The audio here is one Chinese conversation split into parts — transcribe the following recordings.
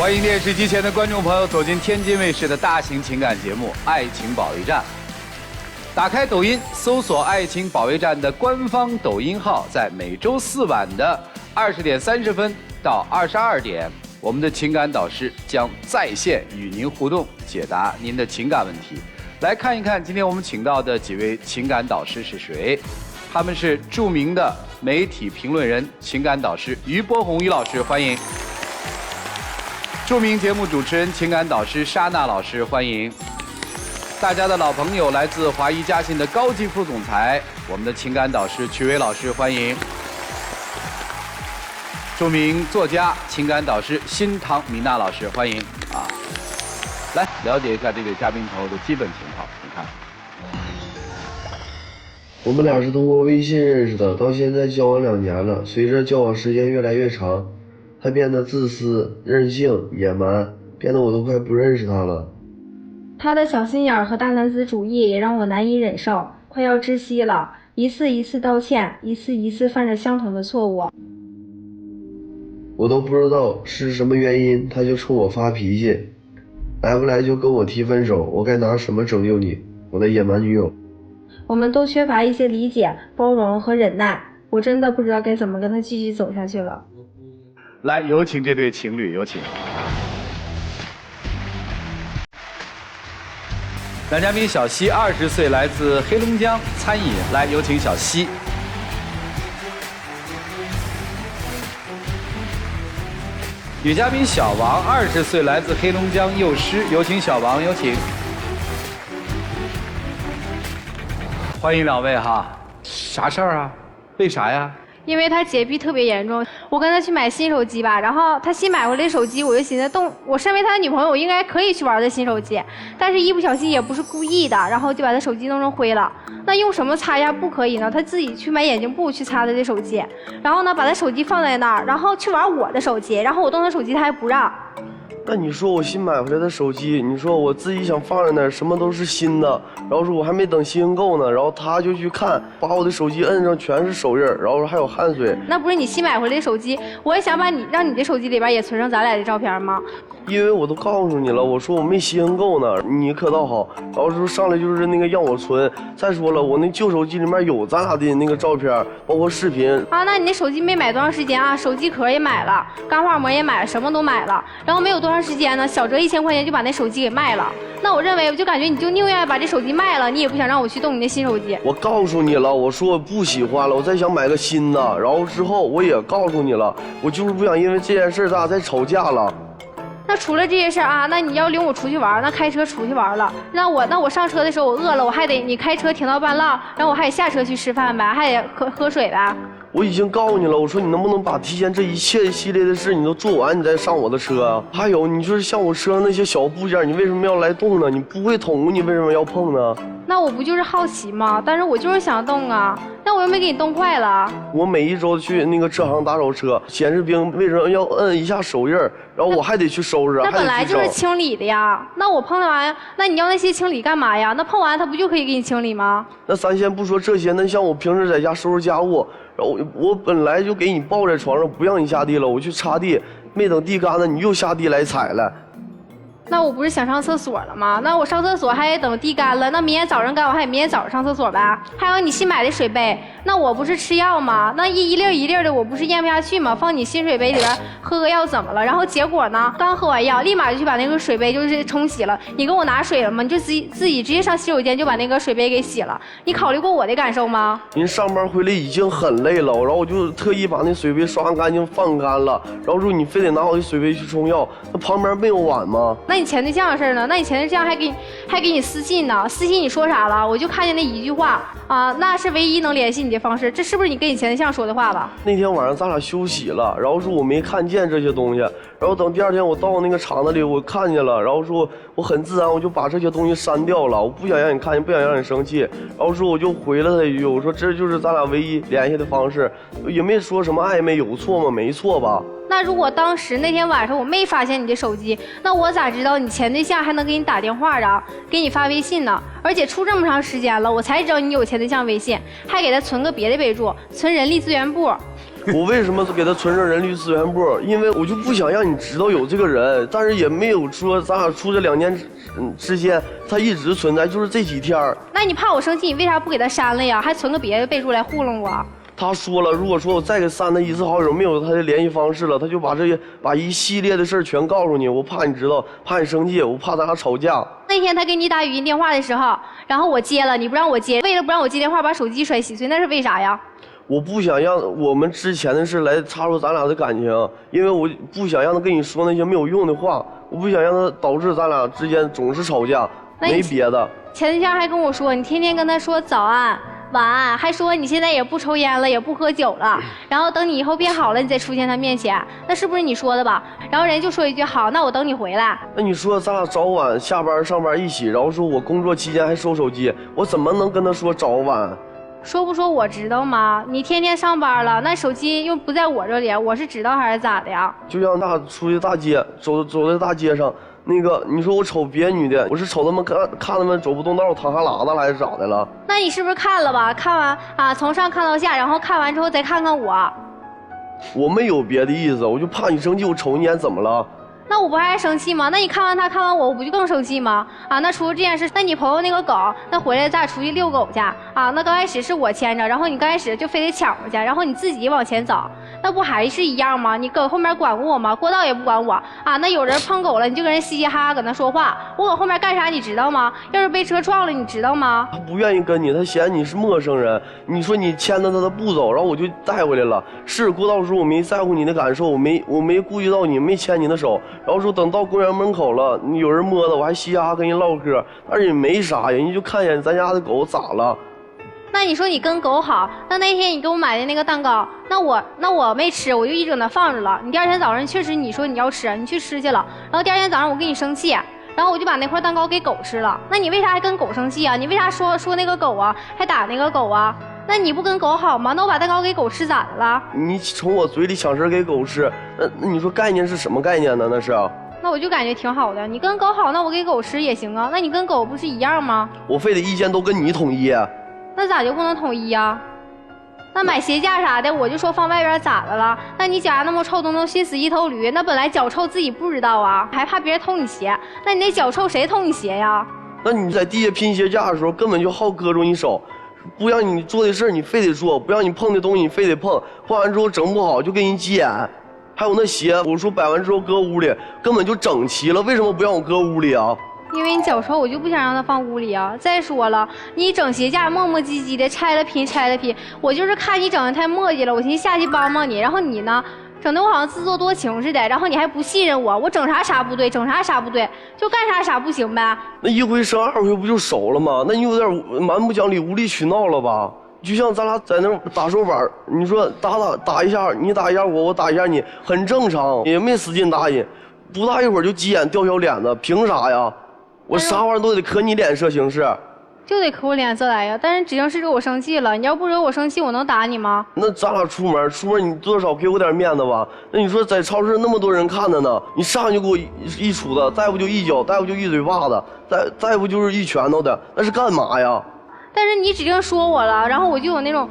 欢迎电视机前的观众朋友走进天津卫视的大型情感节目《爱情保卫战》。打开抖音，搜索“爱情保卫战”的官方抖音号，在每周四晚的20点30分到22点，我们的情感导师将在线与您互动，解答您的情感问题。来看一看今天我们请到的几位情感导师是谁？他们是著名的媒体评论人、情感导师于波红于老师，欢迎。著名节目主持人、情感导师莎娜老师，欢迎。大家的老朋友，来自华谊嘉信的高级副总裁，我们的情感导师曲伟老师，欢迎。著名作家、情感导师辛唐米娜老师，欢迎啊！来了解一下这位嘉宾朋友的基本情况，你看。我们俩是通过微信认识的，到现在交往2年了。随着交往时间越来越长，他变得自私、任性、野蛮，变得我都快不认识他了。他的小心眼和大男子主义也让我难以忍受，快要窒息了。一次一次道歉，一次一次犯着相同的错误。我都不知道是什么原因，他就冲我发脾气，来不来就跟我提分手。我该拿什么拯救你，我的野蛮女友？我们都缺乏一些理解、包容和忍耐，我真的不知道该怎么跟他继续走下去了。来，有请这对情侣，有请。男嘉宾小西，20岁，来自黑龙江，餐饮。来，有请小西。女嘉宾小王，20岁，来自黑龙江，幼师。有请小王，有请。欢迎两位哈，啥事儿啊？为啥呀？因为他洁癖特别严重，我跟他去买新手机吧，然后他新买回来手机，我就寻思我身为他的女朋友，我应该可以去玩他新手机，但是一不小心也不是故意的，然后就把他手机弄成灰了。那用什么擦一下不可以呢？他自己去买眼镜布去擦他的手机，然后呢把他手机放在那儿，然后去玩我的手机，然后我动他手机他还不让。那你说我新买回来的手机，你说我自己想放在那儿，什么都是新的，然后说我还没等新购呢，然后他就去看，把我的手机摁上全是手印，然后还有汗水。那不是你新买回来的手机，我也想让你的手机里边也存上咱俩的照片吗？因为我都告诉你了，我说我没新购呢，你可倒好，然后说上来就是那个让我存。再说了，我那旧手机里面有咱俩的那个照片，包括视频。啊，那你那手机没买多长时间啊？手机壳也买了，钢化膜也买了，什么都买了，然后没有多长时间呢，小折1000块钱就把那手机给卖了。那我认为，我就感觉你就宁愿把这手机卖了，你也不想让我去动你那新手机。我告诉你了，我说我不喜欢了，我再想买个新的。然后之后我也告诉你了，我就是不想因为这件事咱俩再吵架了。那除了这些事儿啊，那你要领我出去玩，那开车出去玩了，那我上车的时候我饿了，我还得你开车停到半路，然后我还得下车去吃饭呗，还得喝水呗。我已经告诉你了，我说你能不能把提前这一切系列的事你都做完，你再上我的车啊？还有，你就是像我车上那些小部件，你为什么要来动呢？你不会捅，你为什么要碰呢？那我不就是好奇吗？但是我就是想动啊，那我又没给你动坏了。我每一周去那个车行打手车，显示屏为什么要摁一下手印，然后我还得去收拾。那本来就是清理的呀，那我碰那玩意儿，那你要那些清理干嘛呀？那碰完它不就可以给你清理吗？那咱先不说这些，那像我平时在家收拾家务，然后我本来就给你抱在床上不让你下地了，我去擦地，没等地干呢，你又下地来踩了。那我不是想上厕所了吗？那我上厕所还得等地干了，那明天早上干，我还得明天早上上厕所呗。还有你新买的水杯，那我不是吃药吗？那一粒一粒的，我不是咽不下去吗？放你新水杯里边喝个药怎么了？然后结果呢，刚喝完药，立马就去把那个水杯就是冲洗了。你给我拿水了吗？你就自己直接上洗手间就把那个水杯给洗了。你考虑过我的感受吗？您上班回来已经很累了，然后我就特意把那水杯刷干净放干了，然后说你非得拿我的水杯去冲药，那旁边没有碗吗？那你前对象的事呢？那你前对象还给你私信呢？私信你说啥了？我就看见那一句话啊，那是唯一能联系你的方式。这是不是你跟你前对象说的话吧？那天晚上咱俩休息了，然后说我没看见这些东西，然后等第二天我到那个厂子里我看见了，然后说我很自然我就把这些东西删掉了，我不想让你看见，不想让你生气，然后说我就回了他一句，我说这就是咱俩唯一联系的方式，也没说什么暧昧，有错吗？没错吧？那如果当时那天晚上我没发现你的手机，那我咋知道你前对象还能给你打电话啊，给你发微信呢？而且处这么长时间了，我才知道你有前对象微信，还给他存个别的备注，存人力资源部。我为什么给他存上人力资源部？因为我就不想让你知道有这个人，但是也没有说咱俩处这2年之间他一直存在，就是这几天。那你怕我生气，你为啥不给他删了呀？还存个别的备注来糊弄我？他说了，如果说我再给删他一次好友，没有他的联系方式了，他就把一系列的事全告诉你。我怕你知道，怕你生气，我怕咱俩吵架。那天他给你打语音电话的时候，然后我接了，你不让我接，为了不让我接电话，把手机摔稀碎，那是为啥呀？我不想让我们之前的事来插入咱俩的感情，因为我不想让他跟你说那些没有用的话，我不想让他导致咱俩之间总是吵架，没别的。前几天还跟我说，你天天跟他说早安晚安，还说你现在也不抽烟了，也不喝酒了，然后等你以后变好了，你再出现他面前，那是不是你说的吧？然后人就说一句好，那我等你回来。那你说咱俩早晚下班上班一起，然后说我工作期间还收手机，我怎么能跟他说早晚？说不说我知道吗？你天天上班了，那手机又不在我这里，我是知道还是咋的呀？就像那出去大街，走在大街上，那个你说我瞅别女的，我是瞅他们看他们走不动道淌哈喇子了，还是咋的了？那你是不是看了吧？看完啊，从上看到下，然后看完之后再看看我。我没有别的意思，我就怕你生气，我瞅你眼怎么了？那我不还生气吗？那你看完他看完我，我不就更生气吗？啊，那除了这件事，那你朋友那个狗，那回来咱俩出去遛狗去啊？那刚开始是我牵着，然后你刚开始就非得抢回去，然后你自己往前走，那不还是一样吗？你搁后面管过我吗？过道也不管我啊？那有人碰狗了，你就跟人嘻嘻哈哈搁那说话，我搁后面干啥你知道吗？要是被车撞了，你知道吗？他不愿意跟你，他嫌你是陌生人。你说你牵着他的不走，然后我就带回来了。是过道时候我没在乎你的感受，我没顾及到你，没牵你的手。然后说等到公园门口了，你有人摸的，我还嘻嘻哈哈跟人唠嗑，但是也没啥，人家就看一眼咱家的狗咋了？那你说你跟狗好，那天你给我买的那个蛋糕，那我没吃，我就一直搁那放着了。你第二天早上确实你说你要吃，你去吃去了，然后第二天早上我跟你生气，然后我就把那块蛋糕给狗吃了。那你为啥还跟狗生气啊？你为啥说那个狗啊，还打那个狗啊？那你不跟狗好吗？那我把蛋糕给狗吃咋的了？你从我嘴里抢食给狗吃，那你说概念是什么概念呢？那是？那我就感觉挺好的，你跟狗好，那我给狗吃也行啊。那你跟狗不是一样吗？我非得意见都跟你统一。那咋就不能统一呀？那买鞋架啥的，我就说放外边咋的了？那你脚丫那么臭，都熏死一头驴。那本来脚臭自己不知道啊，还怕别人偷你鞋。那你那脚臭谁偷你鞋呀？那你在地下拼鞋架的时候，根本就好搁住你手，不让你做的事你非得做，不让你碰的东西你非得碰，碰完之后整不好就给你急眼。还有那鞋，我说摆完之后搁屋里，根本就整齐了，为什么不让我搁屋里啊？因为你脚臭，我就不想让它放屋里啊。再说了，你整鞋架磨磨唧唧的，拆了拼，我就是看你整的太磨叽了，我寻思下去帮帮你，然后你呢，整的我好像自作多情似的，然后你还不信任我，我整啥不对，就干啥不行呗。那一回生二回不就熟了吗？那你有点蛮不讲理，无理取闹了吧？就像咱俩在那打手板，你说打一下，你打一下我打一下你，很正常，也没使劲打你，不大一会儿就急眼掉小脸子，凭啥呀？我啥玩意儿都得可你脸色行事，就得可我脸色来呀。但是指定是惹我生气了，你要不惹我生气，我能打你吗？那咱俩出门你多少给我点面子吧。那你说在超市那么多人看着呢，你上去给我一杵子，再不就一脚，再不就一嘴巴子，再不就是一拳头的，那是干嘛呀？但是你指定说我了，然后我就有那种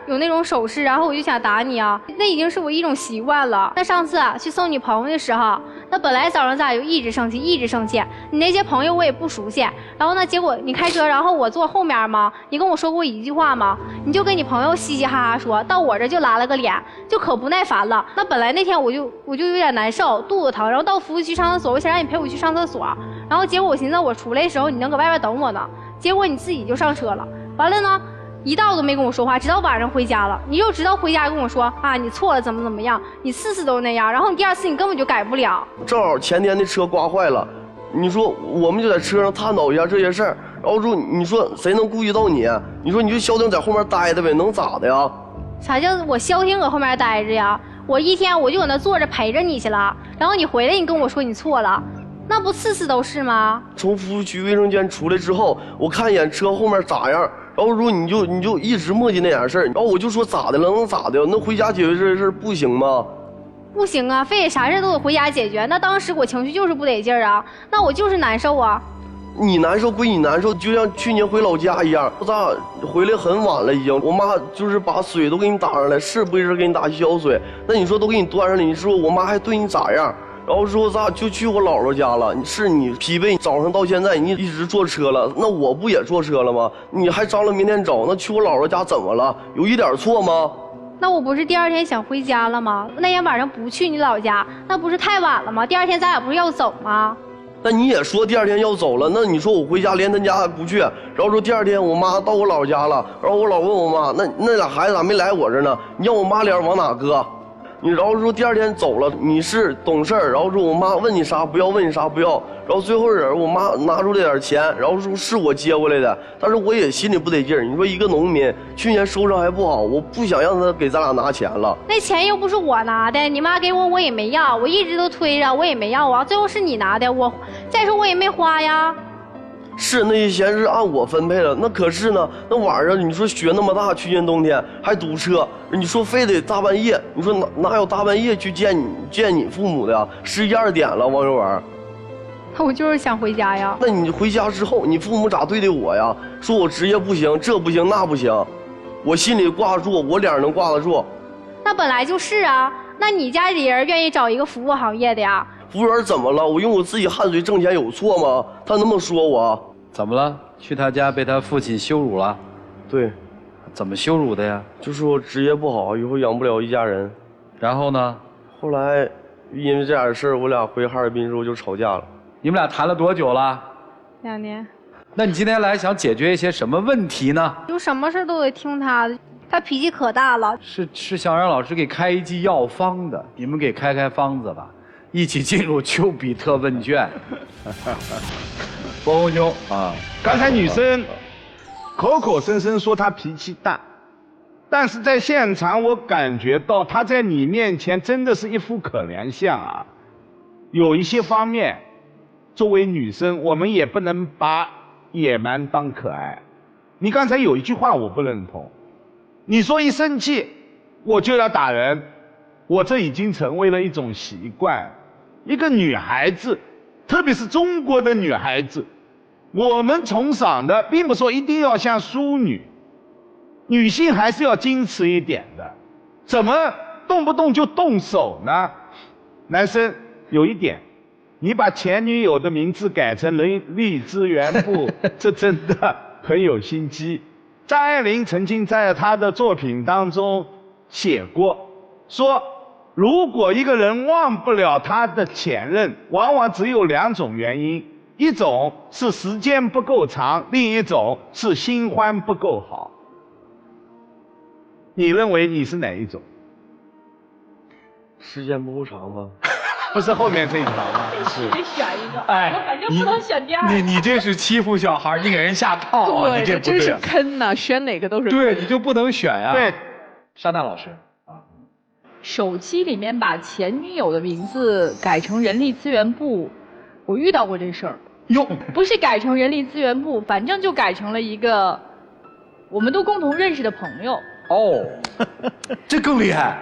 有那种手势，然后我就想打你啊，那已经是我一种习惯了。那上次去送你朋友的时候，那本来早上咱俩就一直生气，你那些朋友我也不熟悉，然后呢，结果你开车，然后我坐后面嘛，你跟我说过一句话吗？你就跟你朋友嘻嘻哈哈说，到我这就拉了个脸，就可不耐烦了。那本来那天我就有点难受，肚子疼，然后到服务区上厕所，我想让你陪我去上厕所，然后结果我寻思我出来的时候你能搁外边等我呢。结果你自己就上车了，完了呢，一道都没跟我说话，直到晚上回家了，你就知道回家跟我说啊，你错了，怎么样，你次都那样，然后你第二次你根本就改不了。正好前天的车刮坏了，你说我们就在车上探讨一下这些事儿，然后说你说谁能顾及到你？你说你就消停在后面待着呗，能咋的呀？啥叫我消停搁后面待着呀？我一天我就搁那坐着陪着你去了，然后你回来你跟我说你错了。那不次都是吗？从服务区卫生间出来之后，我看一眼车后面咋样，然后说你就一直磨叽那点事儿，然后我就说咋的了，能咋的？那回家解决这事不行吗？不行啊，非得啥事都得回家解决。那当时我情绪就是不得劲儿啊，那我就是难受啊。你难受归你难受，就像去年回老家一样，咱回来很晚了已经，我妈就是把水都给你打上来，是不是给你打消水？那你说都给你端上来，你说我妈还对你咋样？然后说咱就去我姥姥家了，是你疲惫，早上到现在你一直坐车了，那我不也坐车了吗？你还张罗明天走，那去我姥姥家怎么了？有一点错吗？那我不是第2天想回家了吗？那天晚上不去你老家，那不是太晚了吗？第2天咱俩不是要走吗？那你也说第2天要走了，那你说我回家连他家还不去，然后说第2天我妈到我姥家了，然后我老问我妈，那俩孩子咋没来我这呢？你让我妈脸往哪搁？你然后说第2天走了，你是懂事儿，然后说我妈问你啥不要，问你啥不要，然后最后我妈拿出来点钱，然后说是我接过来的，但是我也心里不得劲儿。你说一个农民去年收成还不好，我不想让他给咱俩拿钱了。那钱又不是我拿的，你妈给我也没要，我一直都推着我也没要啊，最后是你拿的，再说我也没花呀。是那些钱是按我分配了，那可是呢，那晚上你说雪那么大，去年冬天还堵车，你说非得大半夜，你说哪有大半夜去见你父母的呀？11、12点了，王小文。那我就是想回家呀。那你回家之后，你父母咋对待我呀？说我职业不行，这不行那不行，我心里挂得住，我脸上能挂得住。那本来就是啊，那你家里人愿意找一个服务行业的呀？服务员怎么了？我用我自己汗水挣钱有错吗？他那么说我。怎么了？去他家被他父亲羞辱了？对。怎么羞辱的呀？就说我职业不好，以后养不了一家人。然后呢？后来因为这点事儿，我俩回哈尔滨之后就吵架了。你们俩谈了多久了2年。那你今天来想解决一些什么问题呢？就什么事都得听他的，他脾气可大了。是想让老师给开一剂药方的，你们给开方子吧，一起进入丘比特问卷。伯洪兄啊，刚才女生口口声声说她脾气大，但是在现场我感觉到她在你面前真的是一副可怜相啊。有一些方面，作为女生，我们也不能把野蛮当可爱。你刚才有一句话我不认同，你说一生气我就要打人，我这已经成为了一种习惯。一个女孩子，特别是中国的女孩子，我们崇尚的并不说一定要像淑女，女性还是要矜持一点的。怎么动不动就动手呢？男生有一点，你把前女友的名字改成人力资源部，这真的很有心机。张爱玲曾经在她的作品当中写过，说如果一个人忘不了他的前任，往往只有2种原因，一种是时间不够长，另一种是新欢不够好。你认为你是哪一种？时间不够长吗？不是后面这一条吗？是得选一个，哎我反正不能选第2个。你这是欺负小孩，你给人下套啊！对，你这不真是对。坑呐，选哪个都是。对，你就不能选呀。对，沙娜老师。手机里面把前女友的名字改成人力资源部，我遇到过这事儿。哟，不是改成人力资源部，反正就改成了一个我们都共同认识的朋友。哦，这更厉害。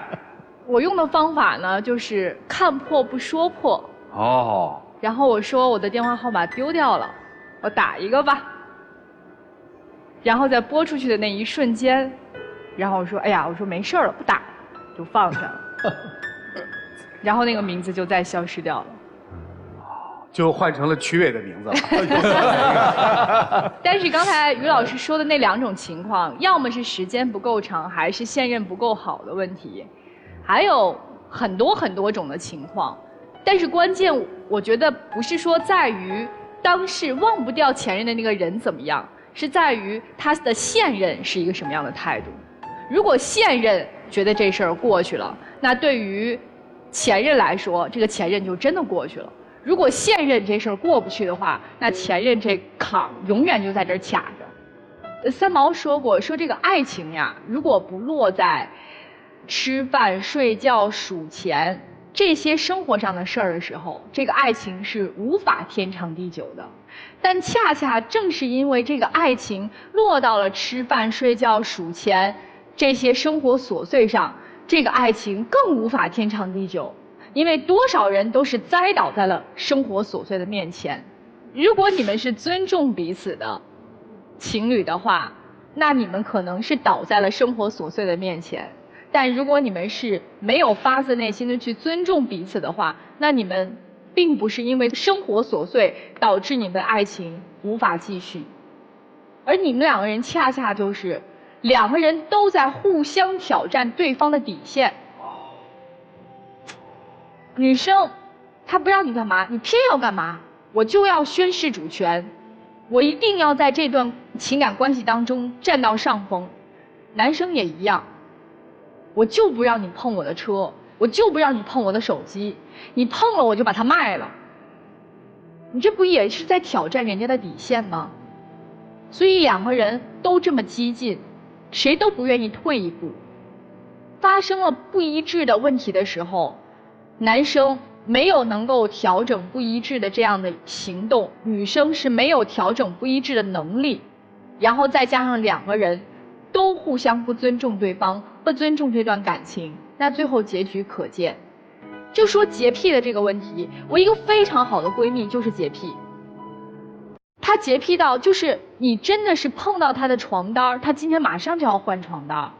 我用的方法呢，就是看破不说破。哦。然后我说我的电话号码丢掉了，我打一个吧。然后在拨出去的那一瞬间，然后我说哎呀，我说没事了，不打了，就放下了。然后那个名字就再消失掉了。就换成了曲伟的名字了。但是刚才于老师说的那2种情况，要么是时间不够长，还是现任不够好的问题，还有很多种的情况。但是关键我觉得不是说在于当事忘不掉前任的那个人怎么样，是在于他的现任是一个什么样的态度。如果现任觉得这事儿过去了，那对于前任来说，这个前任就真的过去了。如果现任这事儿过不去的话，那前任这坎永远就在这儿卡着。三毛说过，说这个爱情呀，如果不落在吃饭、睡觉、数钱这些生活上的事儿的时候，这个爱情是无法天长地久的。但恰恰正是因为这个爱情落到了吃饭、睡觉、数钱这些生活琐碎上，这个爱情更无法天长地久。因为多少人都是栽倒在了生活琐碎的面前，如果你们是尊重彼此的情侣的话，那你们可能是倒在了生活琐碎的面前。但如果你们是没有发自内心的去尊重彼此的话，那你们并不是因为生活琐碎导致你们的爱情无法继续，而你们两个人恰恰就是两个人都在互相挑战对方的底线。女生她不让你干嘛，你偏要干嘛，我就要宣示主权，我一定要在这段情感关系当中占到上风。男生也一样，我就不让你碰我的车，我就不让你碰我的手机，你碰了我就把它卖了。你这不也是在挑战人家的底线吗？所以两个人都这么激进，谁都不愿意退一步。发生了不一致的问题的时候，男生没有能够调整不一致的这样的行动，女生是没有调整不一致的能力，然后再加上两个人都互相不尊重对方，不尊重这段感情，那最后结局可见。就说洁癖的这个问题，我一个非常好的闺蜜就是洁癖，她洁癖到就是你真的是碰到她的床单，她今天马上就要换床单，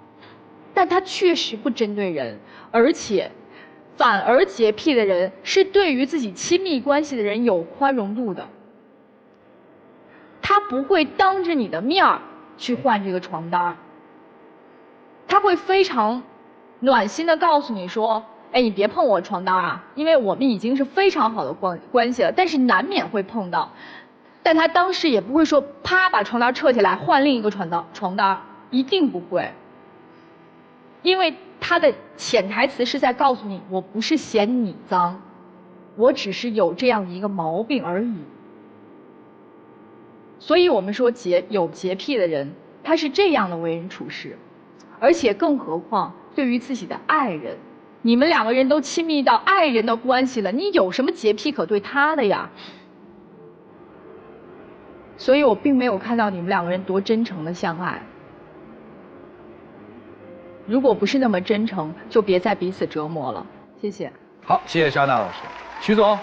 但她确实不针对人，而且反而洁癖的人是对于自己亲密关系的人有宽容度的，他不会当着你的面儿去换这个床单，他会非常暖心的告诉你说，哎，你别碰我床单啊，因为我们已经是非常好的关系了，但是难免会碰到，但他当时也不会说啪把床单撤下来换另一个床单，一定不会，因为他的潜台词是在告诉你，我不是嫌你脏，我只是有这样一个毛病而已。所以我们说有洁癖的人，他是这样的为人处事，而且更何况对于自己的爱人，你们两个人都亲密到爱人的关系了，你有什么洁癖可对他的呀？所以我并没有看到你们两个人多真诚的相爱。如果不是那么真诚，就别再彼此折磨了。谢谢。好，谢谢莎娜老师。徐总，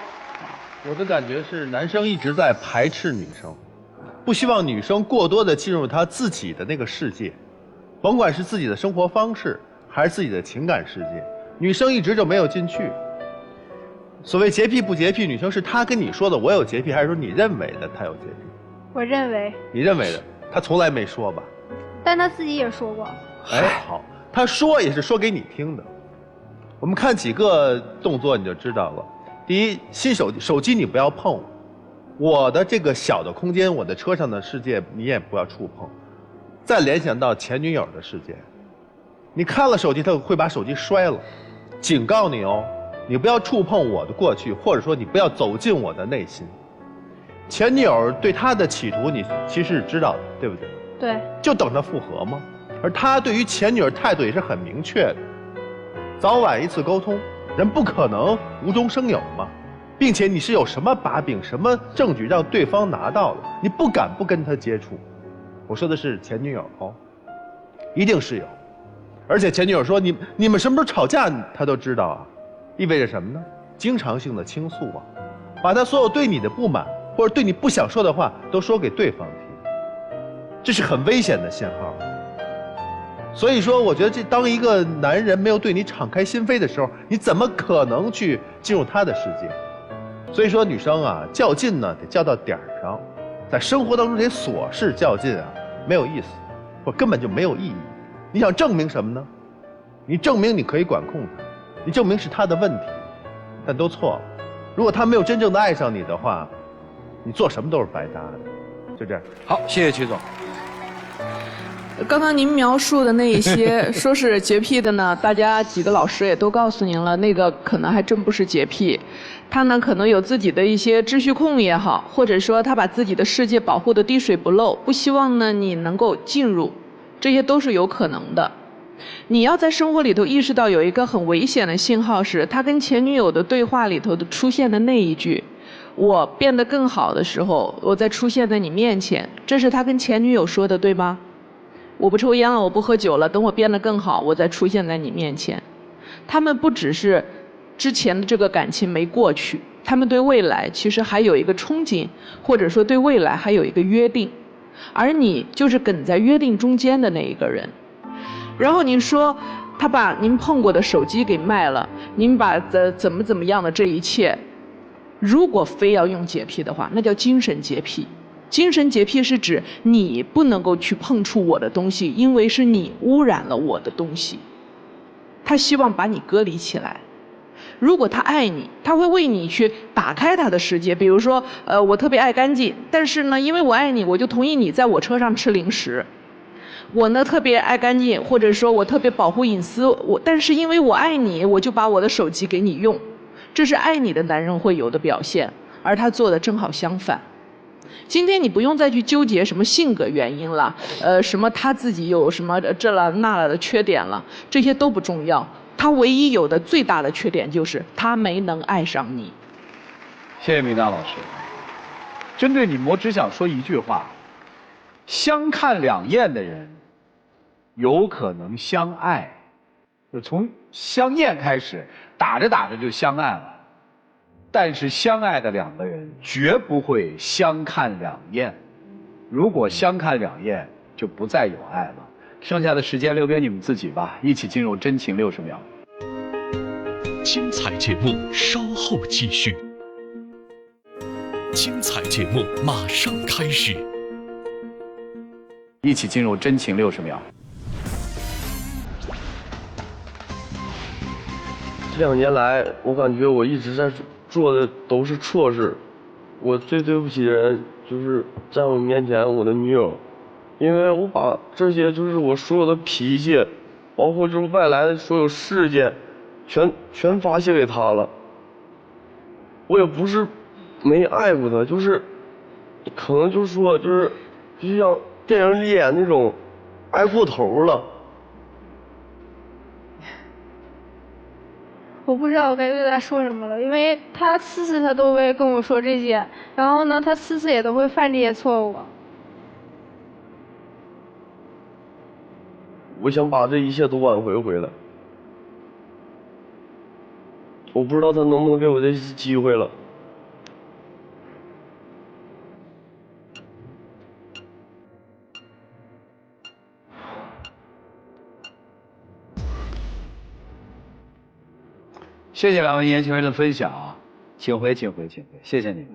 我的感觉是男生一直在排斥女生，不希望女生过多的进入他自己的那个世界，甭管是自己的生活方式还是自己的情感世界，女生一直就没有进去。所谓洁癖不洁癖，女生是她跟你说的我有洁癖，还是说你认为的她有洁癖？我认为。你认为的，她从来没说吧？但他自己也说过。哎，好，她说也是说给你听的。我们看几个动作你就知道了。第一，新手机你不要碰，我的这个小的空间，我的车上的世界你也不要触碰。再联想到前女友的世界，你看了手机，他会把手机摔了。警告你哦，你不要触碰我的过去，或者说你不要走进我的内心。前女友对他的企图，你其实是知道的，对不对？对。就等着复合吗？而他对于前女友态度也是很明确的，早晚一次沟通，人不可能无中生有嘛。并且你是有什么把柄、什么证据让对方拿到了，你不敢不跟他接触。我说的是前女友哦，一定是有。而且前女友说你们什么时候吵架，他都知道啊，意味着什么呢？经常性的倾诉啊，把他所有对你的不满或者对你不想说的话都说给对方听，这是很危险的信号。所以说，我觉得当一个男人没有对你敞开心扉的时候，你怎么可能去进入他的世界？所以说，女生啊，较劲呢得较到点儿上，在生活当中这些琐事较劲啊，没有意思，或根本就没有意义。你想证明什么呢？你证明你可以管控他，你证明是他的问题，但都错了。如果他没有真正的爱上你的话，你做什么都是白搭的。就这样。好，谢谢曲总。刚刚您描述的那一些说是洁癖的呢，大家几个老师也都告诉您了，那个可能还真不是洁癖，他呢可能有自己的一些秩序控也好，或者说他把自己的世界保护得滴水不漏，不希望呢你能够进入，这些都是有可能的。你要在生活里头意识到有一个很危险的信号是，他跟前女友的对话里头的出现的那一句，我变得更好的时候，我再出现在你面前，这是他跟前女友说的，对吗？我不抽烟了，我不喝酒了，等我变得更好，我再出现在你面前。他们不只是之前的这个感情没过去，他们对未来其实还有一个憧憬，或者说对未来还有一个约定，而你就是梗在约定中间的那一个人。然后您说他把您碰过的手机给卖了，您把怎么样的这一切，如果非要用洁癖的话，那叫精神洁癖。精神洁癖是指你不能够去碰触我的东西，因为是你污染了我的东西。他希望把你隔离起来。如果他爱你，他会为你去打开他的世界。比如说，我特别爱干净，但是呢，因为我爱你，我就同意你在我车上吃零食。我呢特别爱干净，或者说我特别保护隐私，但是因为我爱你，我就把我的手机给你用。这是爱你的男人会有的表现，而他做的正好相反。今天你不用再去纠结什么性格原因了，什么他自己有什么这了那了的缺点了，这些都不重要。他唯一有的最大的缺点就是他没能爱上你。谢谢米娜老师。针对你们，我只想说一句话：相看两厌的人，有可能相爱，就从相厌开始，打着打着就相爱了。但是相爱的两个人绝不会相看两厌，如果相看两厌，就不再有爱了。剩下的时间留给你们自己吧，一起进入真情60秒。精彩节目稍后继续，精彩节目马上开始，一起进入真情60秒。这2年来，我感觉我一直在做的都是错事。我最对不起的人就是在我面前我的女友，因为我把这些就是我所有的脾气，包括就是外来的所有事件，全发泄给她了。我也不是没爱过她，就是可能就是说就像电影里演那种爱过头了。我不知道我该对他说什么了，因为他次次他都会跟我说这些，然后呢，他次次也都会犯这些错误。我想把这一切都挽回回来，我不知道他能不能给我这次机会了。谢谢2位年轻人的分享啊，请回，请回，请回，谢谢你们。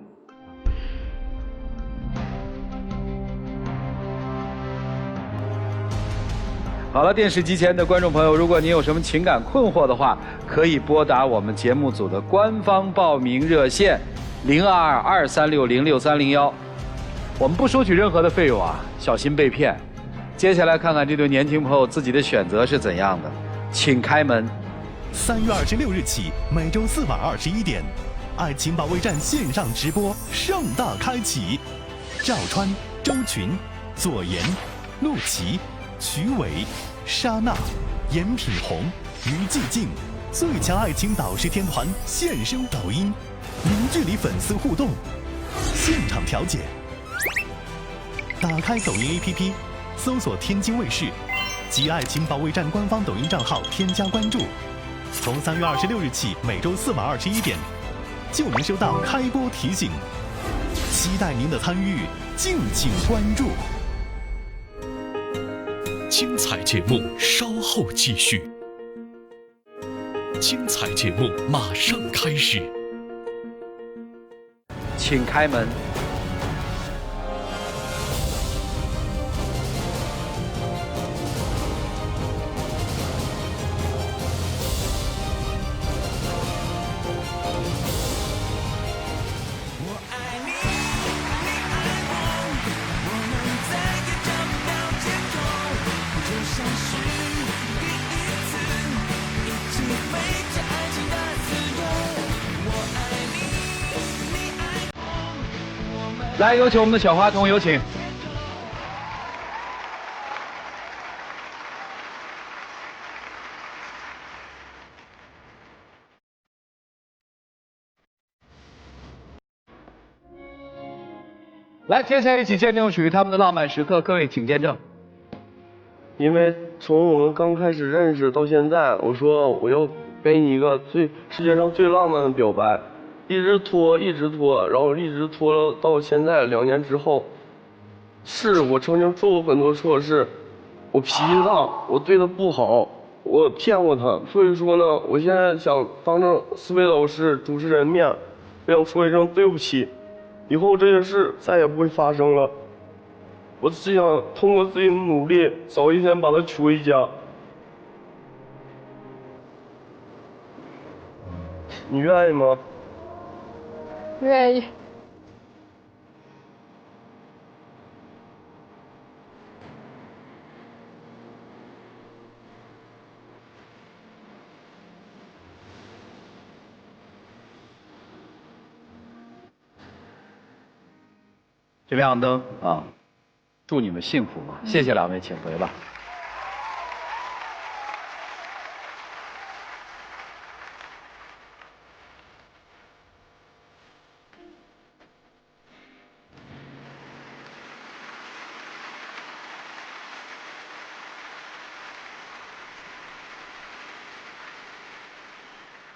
好了，电视机前的观众朋友，如果您有什么情感困惑的话，可以拨打我们节目组的官方报名热线0222360631。我们不收取任何的费用啊，小心被骗。接下来看看这对年轻朋友自己的选择是怎样的，请开门。3月26日起，每周4晚21点，爱情保卫战线上直播盛大开启。赵川、周群、左岩、陆琪、曲伟、莎娜、严品红、于寂静，最强爱情导师天团现身抖音，零距离粉丝互动，现场调解。打开抖音 APP， 搜索天津卫视及爱情保卫战官方抖音账号，添加关注。从3月26日起，每周4晚21点，就能收到开播提醒。期待您的参与，敬请关注。精彩节目稍后继续，精彩节目马上开始，请开门。来，有请我们的小花童，有请。来，接下来一起见证属于他们的浪漫时刻，各位请见证。因为从我们刚开始认识到现在，我说我要给你一个世界上最浪漫的表白，一直拖，然后一直拖了到现在2年之后。是我曾经做过很多错事，我脾气大，我对他不好，我骗过他，所以说呢，我现在想当着4位老师主持人面，我想说一声对不起，以后这些事再也不会发生了。我只想通过自己的努力，早一天把他娶回家。你愿意吗？愿意。这边亮灯啊，祝你们幸福嘛！谢谢2位，请回吧。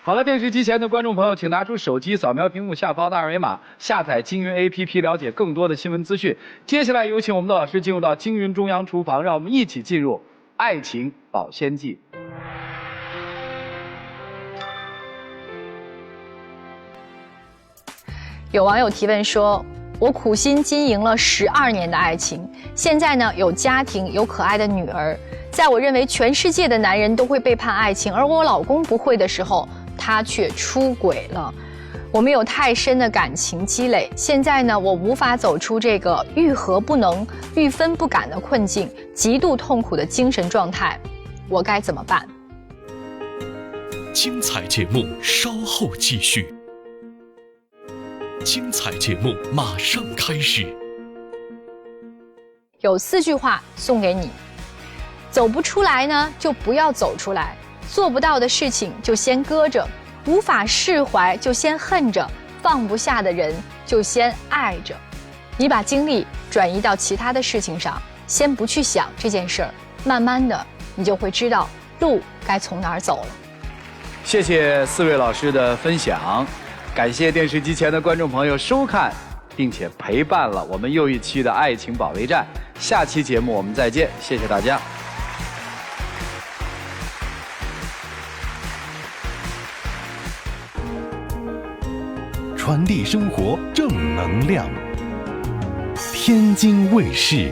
好了，电视机前的观众朋友，请拿出手机扫描屏幕下方的2维码，下载京云 APP， 了解更多的新闻资讯。接下来有请我们的老师进入到京云中央厨房，让我们一起进入《爱情保鲜剂》。有网友提问说：“我苦心经营了12年的爱情，现在呢有家庭，有可爱的女儿，在我认为全世界的男人都会背叛爱情，而我老公不会的时候。”他却出轨了，我们有太深的感情积累，现在呢，我无法走出这个欲合不能、欲分不敢的困境，极度痛苦的精神状态，我该怎么办？精彩节目稍后继续，精彩节目马上开始。有4句话送给你：走不出来呢，就不要走出来。做不到的事情就先搁着，无法释怀就先恨着，放不下的人就先爱着。你把精力转移到其他的事情上，先不去想这件事儿，慢慢的你就会知道路该从哪儿走了。谢谢4位老师的分享，感谢电视机前的观众朋友收看，并且陪伴了我们又一期的爱情保卫战。下期节目我们再见，谢谢大家。传递生活正能量。天津卫视。